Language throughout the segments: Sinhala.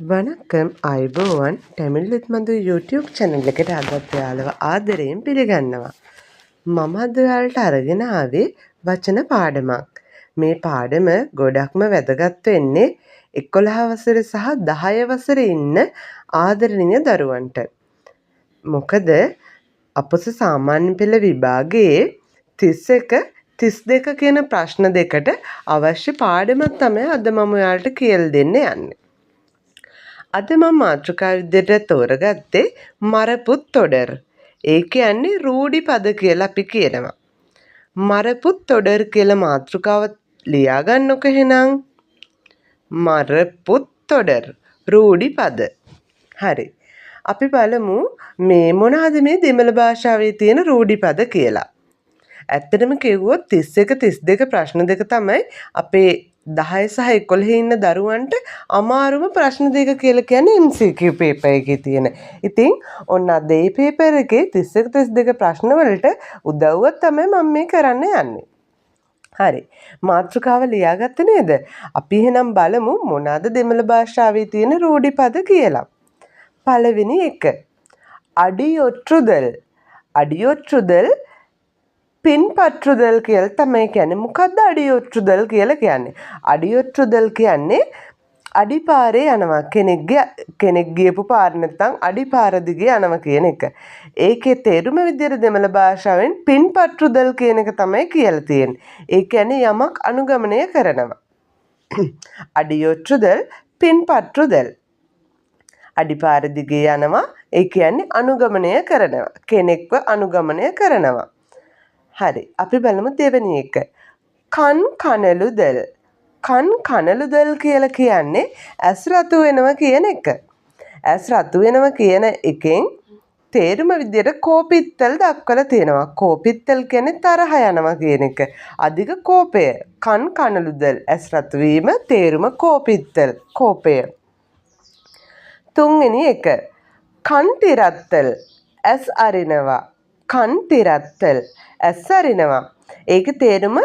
වණක්කම් අයිබෝවන් ටැමිල්ලිත් මඳු YouTube channel එකට අදත් ඔයාලව ආදරයෙන් පිළිගන්නවා. මම අද ඔයාලට අරගෙන ආවේ වචන පාඩමක්. මේ පාඩම ගොඩක්ම වැදගත් වෙන්නේ 11 වසරේ සහ 10 වසරේ ඉන්න ආදරණීය දරුවන්ට. මොකද අපොස සාමාන්‍ය පෙළ විභාගයේ 31 32 කියන ප්‍රශ්න දෙකට අවශ්‍ය පාඩමක් තමයි අද මම ඔයාලට කියලා දෙන්න යන්නේ. අද මම මාතෘකා විදිහට තෝරගත්තේ මරපුත් තොඩර්. ඒ කියන්නේ රූඩි පද කියලා අපි කියනවා. මරපුත් තොඩර් කියලා මාතෘකාව ලියා ගන්නකො එහෙනම්. මරපුත් තොඩර් රූඩි පද. හරි. අපි බලමු මේ මොනවාද මේ දෙමළ භාෂාවේ තියෙන රූඩි පද කියලා. ඇත්තටම කිව්වොත් 31 32 ප්‍රශ්න දෙක තමයි අපේ 10 සහ 11 ඉන්න දරුවන්ට අමාරුම ප්‍රශ්න දෙක කියලා කියන්නේ MCQ පේපර් එකේ තියෙන. ඉතින් ඔන්න අද මේ පේපර් එකේ 31 32 ප්‍රශ්න වලට උදව්වක් තමයි මම මේ කරන්න යන්නේ. හරි. මාතෘකාව ලියාගත්ත නේද? අපි එහෙනම් බලමු මොනවාද දෙමළ භාෂාවේ තියෙන රූඩි පද කියලා. පළවෙනි එක. අඩියොට්ටුදල්. අඩියොට්ටුදල් පින්පත්රුදල් කියලා තමයි කියන්නේ. මොකද්ද අඩියොට්ටුදල් කියලා කියන්නේ? අඩියොට්ටුදල් කියන්නේ අඩිපාරේ යනවා. කෙනෙක් ගියපු පාර නැත්නම් අඩිපාර දිගේ යනවා කියන එක. ඒකේ තේරුම විදිහට දෙමළ භාෂාවෙන් පින්පත්රුදල් කියන එක තමයි කියලා තියෙන්නේ. ඒ කියන්නේ යමක් අනුගමනය කරනවා. අඩියොට්ටුදල් පින්පත්රුදල්. අඩිපාර දිගේ යනවා. ඒ කියන්නේ අනුගමනය කරනවා. කෙනෙක්ව අනුගමනය කරනවා. හරි. අපි බලමු දෙවෙනි එක. කන් කනලුදල්. කන් කනලුදල් කියලා කියන්නේ ඇස් රතු වෙනවා කියන එක. ඇස් රතු වෙනවා කියන එකෙන් තේරුම විදියට කෝපිත්තල් දක්වලා තියෙනවා. කෝපිත්තල් කියන්නේ තරහ යනවා කියන එක. අධික කෝපය. කන් කනලුදල් ඇස් රතු වීම තේරුම කෝපිත්තල් කෝපය. තුන්වෙනි එක. කන් තිරත්තල් ඇස් අරිනවා. කන් තිරත්තල් ඇස් අරිනවා. ඒක තේරුම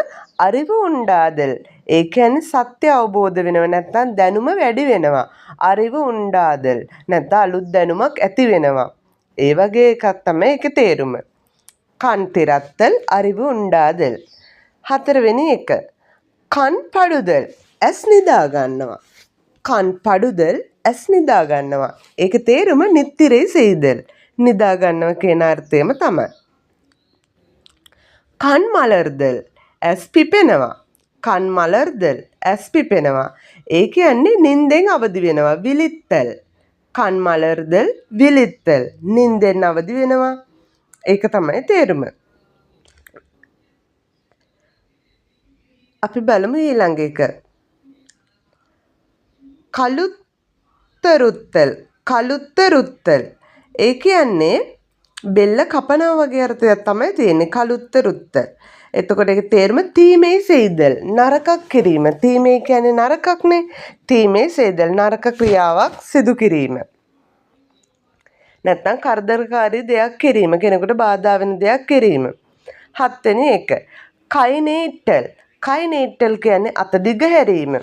අරිව උණ්ඩාදල්. ඒ කියන්නේ සත්‍ය අවබෝධ වෙනව නැත්නම් දැනුම වැඩි වෙනවා. අරිව උණ්ඩාදල් නැත්නම් අලුත් දැනුමක් ඇති වෙනවා. ඒ වගේ එකක් තමයි ඒකේ තේරුම. කන් තිරත්තල් අරිව උණ්ඩාදල්. හතරවෙනි එක. කන් පඩුදල් ඇස් නිදා ගන්නවා. කන් පඩුදල් ඇස් නිදා ගන්නවා. ඒක තේරුම නිත්තිරේ සෙයිදල්. නිදා ගන්නවා කියන අර්ථයම තමයි. කන් මලර්දල් ඇස් පිපෙනවා. කන් මලර්දල් ඇස් පිපෙනවා. ඒ කියන්නේ නින්දෙන් අවදි වෙනවා. විලිත්තල්. කන් මලර්දල් විලිත්තල්. නින්දෙන් අවදි වෙනවා. ඒක තමයි තේරුම. අපි බලමු ඊළඟ එක. කලුත්තරුත්තල්. කලුත්තරුත්තල්. ඒ කියන්නේ බෙල්ල කපනවා වගේ අර්ථයක් තමයි තියෙන්නේ. කලුත්තරුත්තල්. එතකොට ඒක තේරුම තීමේ සෙයිදල්. නරකක් කිරීම. තීමේ කියන්නේ නරකක්නේ. තීමේ සෙයිදල් නරක ක්‍රියාවක් සිදු කිරීම. නැත්නම් කරදරකාරී දෙයක් කිරීම. කෙනෙකුට බාධා වෙන දෙයක් කිරීම. හත්වෙනි එක. කයිනේට්ටල්. කයිනේට්ටල් කියන්නේ අත දිග හැරීම.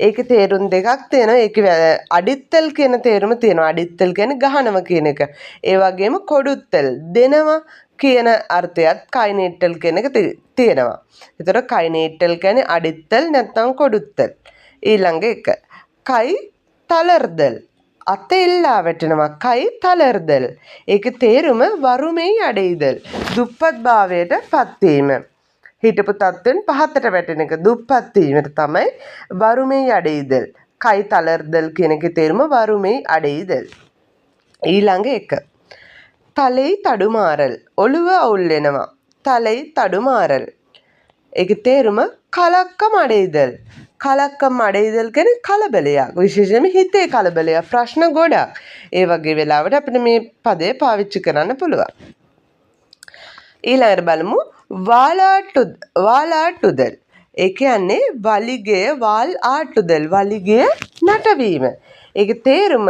ඒකේ තේරුම් දෙකක් තියෙනවා. ඒකේ අඩිත්තල් කියන තේරුම තියෙනවා. අඩිත්තල් කියන්නේ ගහනවා කියන එක. ඒ වගේම කොඩුත්තල් දෙනවා කියන අර්ථයත් කයිනේට්ටල් කියන එක තියෙනවා. ඒතර කයිනේට්ටල් කියන්නේ අඩිත්තල් නැත්නම් කොඩුත්තල්. ඊළඟ එක. කයි තලර්දල්. අත එල්ලා වැටෙනවා. කයි තලර්දල්. ඒකේ තේරුම වරුමේ අඩෙයිදල්. දුප්පත් භාවයට පත්වීම. හිටපු තත්ත්වෙන් පහතට වැටෙන එක දුප්පත් වීමට තමයි වරුමේ අඩෙයිදල්. කයි තලර්දල් කියන එකේ තේරුම වරුමේ අඩෙයිදල්. ඊළඟ එක. තලෙයි තඩුමාරල්. ඔළුව අවුල් වෙනවා. තලෙයි තඩුමාරල්. ඒකේ තේරුම කලක්කම අඩෙයිදල්. කලක්කම අඩෙයිදල් කියන්නේ කලබලයක්. විශේෂයෙන්ම හිතේ කලබලයක්. ප්‍රශ්න ගොඩක්. ඒ වගේ වෙලාවට අපිට මේ පදේ පාවිච්චි කරන්න පුළුවන්. ඊළඟට බලමු වාලාට්ටුදල්. ඒ කියන්නේ වලිගය වාල් ආට්ටුදල්. වලිගය නටවීම. ඒකේ තේරුම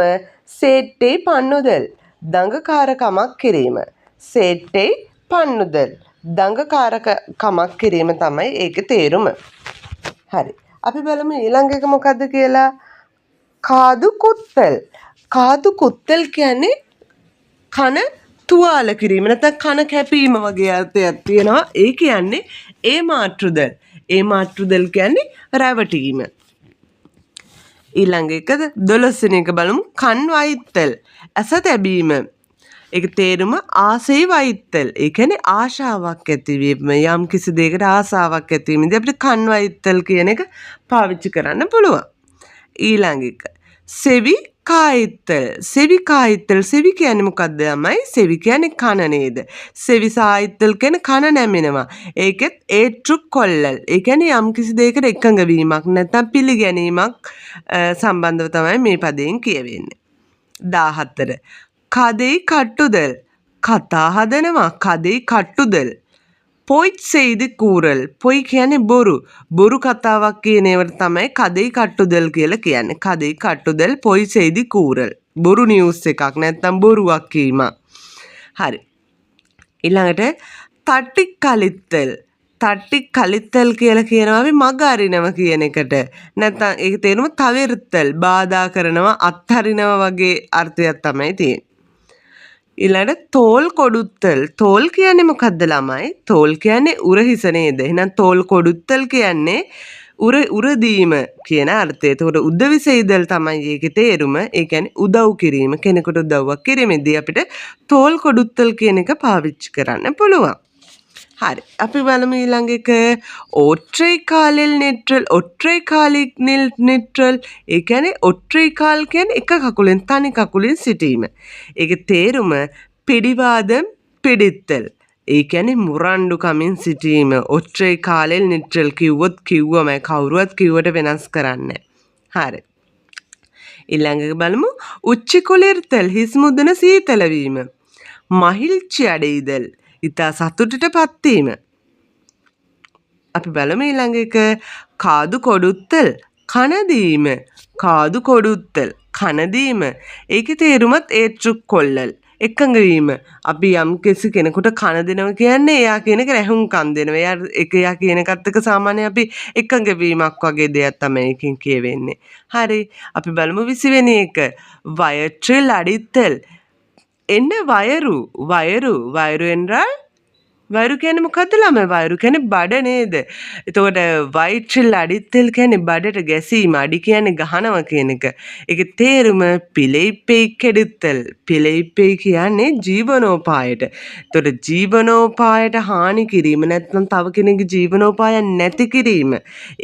සේට්ටේ පන්නුදල්. දඟකාරකමක් කිරීම. සේට්ටේ පන්නුදල්. දඟකාරකමක් කිරීම තමයි ඒකේ තේරුම. හරි. අපි බලමු ඊළඟ එක මොකද්ද කියලා. කාදු කුත්තල්. කාදු කුත්තල් කියන්නේ කන තුවාල කිරීම නැත්නම් කන කැපීම වගේ අර්ථයක් තියෙනවා. ඒ කියන්නේ ඒ මාතෘදල්. ඒ මාතෘදල් කියන්නේ රැවටීම. ඊළඟ එකද 12 වෙනි එක බලමු. කන් වයිත්තල්. ඇස තැබීම. ඒක තේරුම ආසෙයි වයිත්තල්. ඒ කියන්නේ ආශාවක් ඇතිවීම. යම් කිසි දෙයකට ආසාවක් ඇතිවීමදී අපිට කන් වයිත්තල් කියන එක පාවිච්චි කරන්න පුළුවන්. ඊළඟ එක සෙවි කායිත්තල්. සෙවි කායිත්තල්. සෙවි කියන්නේ මොකක්ද ළමයි? සෙවි කියන්නේ කන නේද? සෙවි සායිත්තල් කියන්නේ කන නැමෙනවා. ඒකෙත් ඒට්ටු කොල්ලල්. ඒ කියන්නේ යම් කිසි දෙයකට එකඟ වීමක් නැත්නම් පිළිගැනීමක් සම්බන්ධව තමයි මේ පදයෙන් කියවෙන්නේ. 14. කදෙයි කට්ටුදල්. කතා හදනවා. කදෙයි කට්ටුදල්. පොයිත් සෙයිද කූරල්. පොයි කියන්නේ බොරු. බොරු කතාවක් කියන ඒවට තමයි කදෙයි කට්ටුදල් කියලා කියන්නේ. කදෙයි කට්ටුදල් පොයි සෙයිද කූරල්. බොරු නිවුස් එකක් නැත්නම් බොරුවක් කීමක්. හරි. ඊළඟට තට්ටි කලිත්තල්. තට්ටි කලිත්තල් කියලා කියනවා අපි මග අරිනවා කියන එකට. නැත්නම් ඒක තේරුම තවිර්තල්. බාධා කරනවා, අත්හරිනවා වගේ අර්ථයක් තමයි තියෙන්නේ. ඊළඟට තෝල් කොඩුත්තල්. තෝල් කියන්නේ මොකද්ද ළමයි? තෝල් කියන්නේ උරහිස නේද? එහෙනම් තෝල් කොඩුත්තල් කියන්නේ උරදීම කියන අර්ථය. එතකොට උදවිසෙයිදල් තමයි ඒකේ තේරුම. ඒ කියන්නේ උදව් කිරීම. කෙනෙකුට උදව්වක් කිරීමේදී අපිට තෝල් කොඩුත්තල් කියන එක පාවිච්චි කරන්න පුළුවන්. හරි. අපි බලමු ඊළඟ එක ඔට්‍රේ කාලෙල් නෙට්‍රල්. ඔට්‍රේ කාලික් නෙට්‍රල්. ඒ කියන්නේ ඔට්‍රේ කාල් කියන්නේ එක කකුලෙන් තනි කකුලෙන් සිටීම. ඒකේ තේරුම පිடிவாதம் පිடித்தல். ඒ කියන්නේ මුරණ්ඩු කමින් සිටීම. ඔට්‍රේ කාලෙල් නෙට්‍රල් කිව්වොත් කිව්වම කවුරුවත් කිව්වට වෙනස් කරන්නේ නැහැ. හරි. ඊළඟ එක බලමු උච්චි කුලිර්තල්. හිස් මුදන සීතල වීම. මහිල්චි අඩෙයිදල්. ඉතා සතුටට පත්වීම. අපි බලමු ඊළඟ එක කාදු කොඩුත්තල්. කනදීම. කාදු කොඩුත්තල් කනදීම. ඒකේ තේරුමත් ඒට්ටු කොල්ලල්. එකඟ වීම. අපි යම් කිසි කෙනෙකුට කන දෙනවා කියන්නේ එයා කියන එක රැහුම්කම් දෙනවා. එයා කියන එකත් එක්ක සාමාන්‍ය අපි එකඟ වීමක් වගේ දෙයක් තමයි එකකින් කියවෙන්නේ. හරි. අපි බලමු 20 වෙනි එක. වයට්‍රල් අඩිත්තල්. என்ன වයරු என்றால் වයරු කියන්නේ මොකද්ද ළමයි? වයරු කියන්නේ බඩ නේද? එතකොට වයිට්‍රල් අඩිත්තල් කියන්නේ බඩට ගැසීම. අඩි කියන්නේ ගහනවා කියන එක. ඒකේ තේරුම පිළෙයිපෙයි කෙඩිත්තල්. පිළෙයිපෙයි කියන්නේ ජීවනෝපායට. එතකොට ජීවනෝපායට හානි කිරීම නැත්නම් තව කෙනෙකුගේ ජීවනෝපාය නැති කිරීම.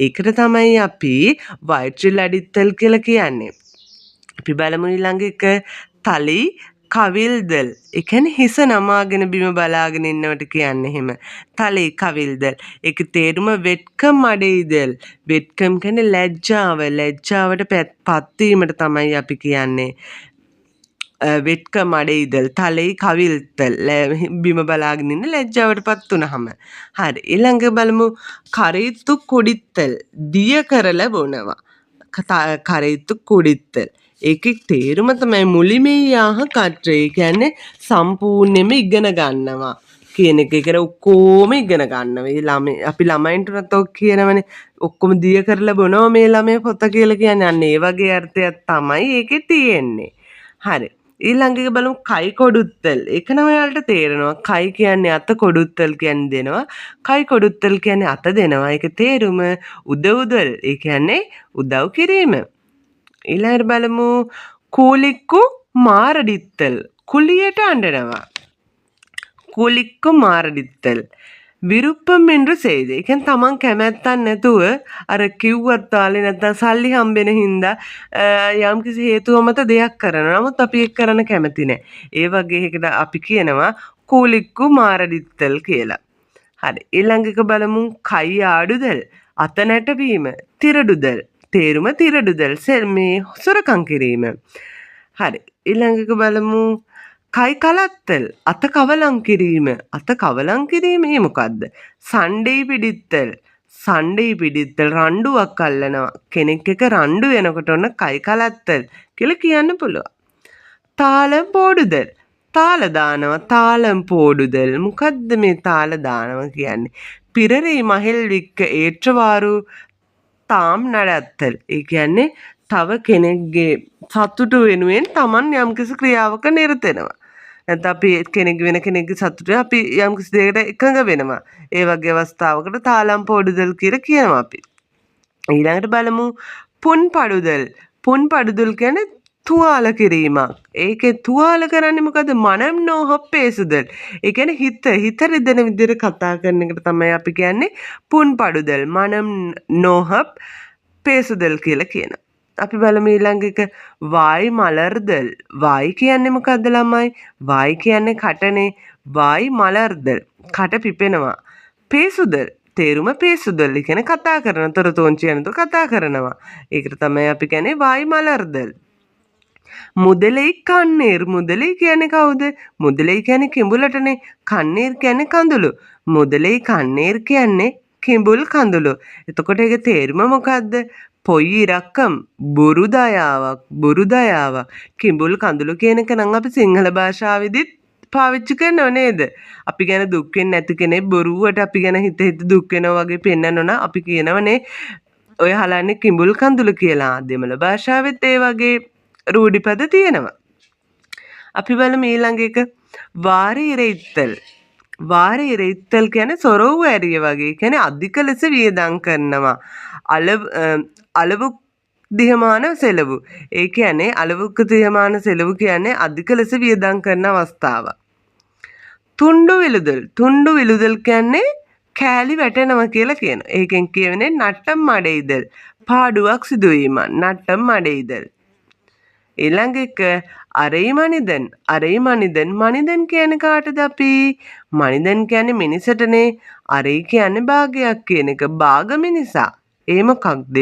ඒකට තමයි අපි වයිට්‍රල් අඩිත්තල් කියලා කියන්නේ. අපි බලමු ඊළඟ එක තලි කවිල්දල්. ඒ කියන්නේ හිස නමාගෙන බිම බලාගෙන ඉන්නවට කියන්නේ එහෙම. තලේ කවිල්දල්. ඒක තේරුම වෙට්කම් අඩෙයිදල්. වෙට්කම් කියන්නේ ලැජ්ජාව. ලැජ්ජාවට පත්වීමට තමයි අපි කියන්නේ. වෙට්කම් අඩෙයිදල්. තලේ කවිල්තල්. බිම බලාගෙන ඉන්න ලැජ්ජාවට පත් වුනහම. හරි. ඊළඟ බලමු කරීතු කුඩිත්තල්. දිය කරලා බොනවා. කරීතු කුඩිත්තල්. ඒකේ තේරුම තමයි මුලිමෙයාහ කට්‍රේ. කියන්නේ සම්පූර්ණයෙන්ම ඉගෙන ගන්නවා කියන එක. ඒකට ඔක්කොම ඉගෙන ගන්නවා. අපි ළමයින්ටත් ඔක් කියනවනේ ඔක්කොම දිය කරලා බොනවා මේ ළමයා පොත කියලා කියන්නේ. අන්න ඒ වගේ අර්ථයක් තමයි ඒකේ තියෙන්නේ. හරි. ඊළඟ එක බලමු කයි කොඩුත්තල්. ඒක නම් ඔයාලට තේරෙනවා. කයි කියන්නේ අත, කොඩුත්තල් කියන්නේ දෙනවා. කයි කොඩුත්තල් කියන්නේ අත දෙනවා. ඒක තේරුම උදව්දල්. ඒ කියන්නේ උදව් කිරීම. ඊළඟට බලමු කූලික්කු මාරඩිත්තල්. කුලියට අඬනවා. කුලික්කු මාරඩිත්තල්. විරුප්පම් என்று செய்து. ඒ කියන්නේ තමන් කැමැත්තක් නැතුව අර කිව්වත් තාලේ නැත්තම් සල්ලි හම්බෙන හින්දා යම් කිසි හේතුව මත දෙයක් කරනවා. නමුත් අපි ඒක කරන්න කැමති නැහැ. ඒ වගේ එකකට අපි කියනවා කූලික්කු මාරඩිත්තල් කියලා. හරි. ඊළඟ එක බලමු කයි ආඩුදල්. අත නැටවීම. තිරඩුදල්. තේරුම තිරඩුදල්. මේ සොරකම් කිරීම. හරි. ඊළඟ එක බලමු කයි කලත්තල්. අත කවලම් කිරීම. අත කවලම් කිරීම මොකද්ද? සණ්ඩේ පිඩිත්තල්. සණ්ඩේ පිඩිත්තල් රණ්ඩුවක් අල්ලනවා. කෙනෙක් එක රණ්ඩු වෙනකොට ඔන්න කයි කලත්තල් කියලා කියන්න පුළුවන්. තාලම් පෝඩුදල්. තාල දානවා. තාලම් පෝඩුදල්. මොකද්ද මේ තාල දානවා කියන්නේ? පිරරේ මහෙල් වික්ක ඒற்றවාරු තාම් නඩත්තල්. ඒ කියන්නේ තව කෙනෙක්ගේ සතුට වෙනුවෙන් Taman යම්කිසි ක්‍රියාවක නිරත වෙනවා. නැත්නම් අපි වෙන කෙනෙක්ගේ සතුට අපි යම්කිසි දෙයකට එකඟ වෙනවා. ඒ වගේ අවස්ථාවකට තාලම් පොඩුදල් කියලා කියනවා අපි. ඊළඟට බලමු පුන් පඩුදල්. පුන් පඩුදල් කියන්නේ තුවාල කිරීමක්. ඒකේ තුවාල කරන්නේ මොකද? මනම් නොහොප් පේසුදල්. ඒ කියන්නේ හිත රිදෙන විදිහට කතා කරන එකට තමයි අපි කියන්නේ පුන් පඩුදල්. මනම් නොහොප් පේසුදල් කියලා කියනවා. අපි බලමු ඊළඟ එක වායි මලර්දල්. වායි කියන්නේ මොකද්ද ළමයි? වායි කියන්නේ කටනේ. වායි මලර්දල්. කට පිපෙනවා. පේසුදල් තේරුම පේසුදල්. ඒ කියන්නේ කතා කරන තොරතෝංචි යනතු කතා කරනවා. ඒකට තමයි අපි කියන්නේ වායි මලර්දල්. මුදලේ කන්නේර්. මුදලේ කියන්නේ කවුද? මුදලේ කියන්නේ කිඹුලටනේ. කන්නේර් කියන්නේ කඳුළු. මුදලේ කන්නේර් කියන්නේ කිඹුල් කඳුළු. එතකොට ඒක තේරුම මොකද්ද? පොයි ඉරක්කම් බොරු දයාවක්. බොරු දයාවක්. කිඹුල් කඳුළු කියන එක නම් අපි සිංහල භාෂාවෙදිත් පාවිච්චි කරනව නේද? අපි ගැන දුක් වෙන්නේ නැති කෙනෙක් බොරුවට අපි ගැන හිත දුක් වෙනවා වගේ පෙන්නනවා නම් අපි කියනවනේ ඔය හලන්නේ කිඹුල් කඳුළු කියලා. දෙමළ භාෂාවෙත් ඒ වගේ රූඩි පද තියෙනවා. අපි බලමු ඊළඟ එක වාරේ ඉරෙයිත්තල්. වාරේ ඉරෙයිත්තල් කියන්නේ සොරවු ඇරිය වගේ. කියන්නේ අධික ලෙස වියදම් කරනවා. අලවු දිහමාන සෙලවු. ඒ කියන්නේ අලවුක දිහමාන සෙලවු කියන්නේ අධික ලෙස වියදම් කරන අවස්ථාව. තුණ්ඩු විලුදල්. තුණ්ඩු විලුදල් කියන්නේ කෑලි වැටෙනවා කියලා කියනවා. ඒකෙන් කියවෙන්නේ නට්ටම් මඩෙයිදල්. පාඩුවක් සිදුවීම. නට්ටම් මඩෙයිදල්. ඊළඟ එක අරයි මනිදන්. අරයි මනිදන්. මනිදන් කියන්නේ කාටද අපි? මනිදන් කියන්නේ මිනිසටනේ. අරයි කියන්නේ භාගයක් කියන එක. භාග මිනිසා. ඒ මොකක්ද?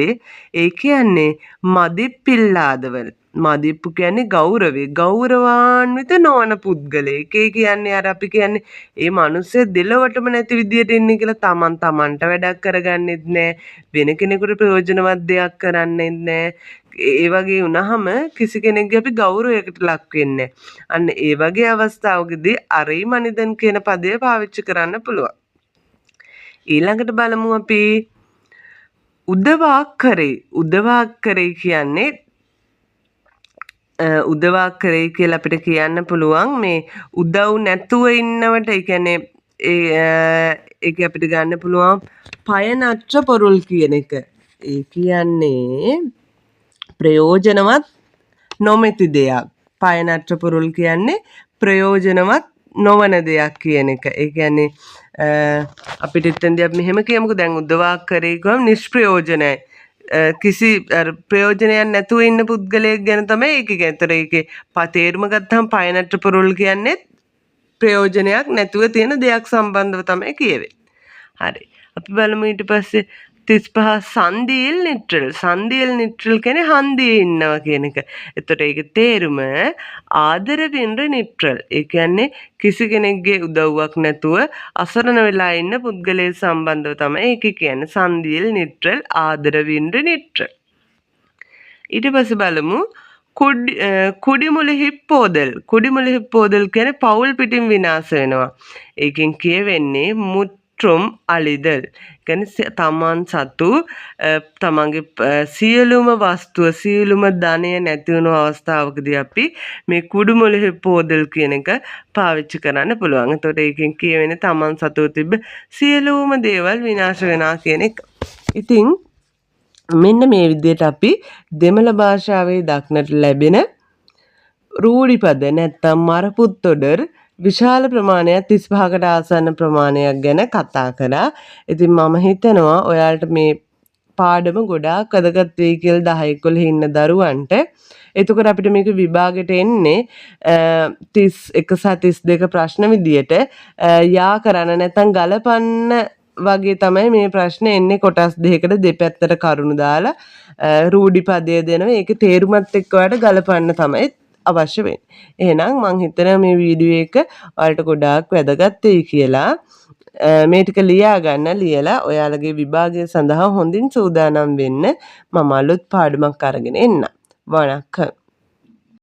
ඒ කියන්නේ මදිප්පිල්ලාදවල. මදිප්පු කියන්නේ ගෞරවේ. ගෞරවාන්විත නොවන පුද්ගලයෙක්. ඒ කියන්නේ අර අපි කියන්නේ ඒ මිනිස්සු දෙලවටම නැති විදියට ඉන්නේ කියලා තමන්ට වැඩක් කරගන්නෙත් නෑ. වෙන කෙනෙකුට ප්‍රයෝජනවත් දෙයක් කරන්නෙත් නෑ. ඒ වගේ වුණාම කිසි කෙනෙක්ගේ අපි ගෞරවයකට ලක් වෙන්නේ. අන්න ඒ වගේ අවස්ථාවකදී අරයි මනිදන් කියන පදය පාවිච්චි කරන්න පුළුවන්. ඊළඟට බලමු අපි උදවාක්කරේ. උදවාක්කරේ කියන්නේ උදවාක්කරේ කියලා අපිට කියන්න පුළුවන් මේ උදව් නැතුව ඉන්නවට. ඒ කියන්නේ ඒක අපිට ගන්න පුළුවන් පයනත්‍ර පොරුල් කියන එක. ඒ කියන්නේ ප්‍රයෝජනවත් නොමැති දෙයක්. පයනත්‍ර පොරුල් කියන්නේ ප්‍රයෝජනවත් නොවන දෙයක් කියන එක. ඒ කියන්නේ අපිට එතෙන්දී අපි මෙහෙම කියමුකෝ. දැන් උදවාක්කරේ කියවම නිෂ්ප්‍රයෝජනයි. කිසි ප්‍රයෝජනයක් නැතුව ඉන්න පුද්ගලයෙක් ගැන තමයි ඒක කියන්නේ. ඒතර ඒකේ තේරුම ගත්තාම පයනත්‍ර පොරුල් කියන්නේ ප්‍රයෝජනයක් නැතුව තියෙන දෙයක් සම්බන්ධව තමයි කියවෙන්නේ. හරි. අපි බලමු ඊට පස්සේ 35 සන්දිල් නිට්‍රල්. සන්දිල් නිට්‍රල් කියන්නේ හන්දියේ ඉන්නවා කියන එක. එතකොට ඒකේ තේරුම ආදර වින්ර නිට්‍රල්. ඒ කියන්නේ කිසි කෙනෙක්ගේ උදව්වක් නැතුව අසරණ වෙලා ඉන්න පුද්ගලයෙක් සම්බන්ධව තමයි ඒක කියන්නේ. සන්දිල් නිට්‍රල් ආදර වින්ර නිට්‍රල්. ඊට පස්සේ බලමු කුඩිමුල හිප්පෝදල්. කුඩිමුල හිප්පෝදල් කියන්නේ පවුල් පිටින් විනාශ වෙනවා. ඒකෙන් කියවෙන්නේ මුත්‍රුම් අලිදල්. කියන්නේ තමන් සතු තමන්ගේ සියලුම වස්තුව සියලුම ධනය නැති වුණු අවස්ථාවකදී අපි මේ කුඩුමුල හිප්පෝදල් කියන එක පාවිච්චි කරන්න පුළුවන්. එතකොට ඒකෙන් කියවෙන්නේ තමන් සතුව තිබ්බ සියලුම දේවල් විනාශ වෙනවා කියන එක. ඉතින් මෙන්න මේ විදිහට අපි දෙමළ භාෂාවේ දක්නට ලැබෙන රූඩි පද නැත්නම් මරපුත්තොඩර් විශාල ප්‍රමාණයක් 35කට ආසන්න ප්‍රමාණයක් ගැන කතා කරා. ඉතින් මම හිතනවා ඔයාලට මේ පාඩම ගොඩාක් වැදගත් වෙයි කියලා 10 11 ඉන්න දරුවන්ට. එතකොට අපිට මේක විභාගෙට එන්නේ 31 සහ 32 ප්‍රශ්න විදියට යා කරන්න නැත්නම් ගලපන්න වගේ තමයි මේ ප්‍රශ්න එන්නේ. කොටස් දෙකකට දෙපැත්තට කරුණු දාලා රූඩි පදය දෙනවා. ඒක තේරුමත් එක්ක ඔයාලට ගලපන්න තමයි අවශ්‍ය වෙන්නේ. එහෙනම් මං හිතනවා මේ වීඩියෝ එක ඔයාලට ගොඩාක් වැදගත් වෙයි කියලා. මේ ටික ලියා ගන්න. ලියලා ඔයාලගේ විභාගය සඳහා හොඳින් සූදානම් වෙන්න. මම අලුත් පාඩමක් අරගෙන එන්නම්. වණක්කම්.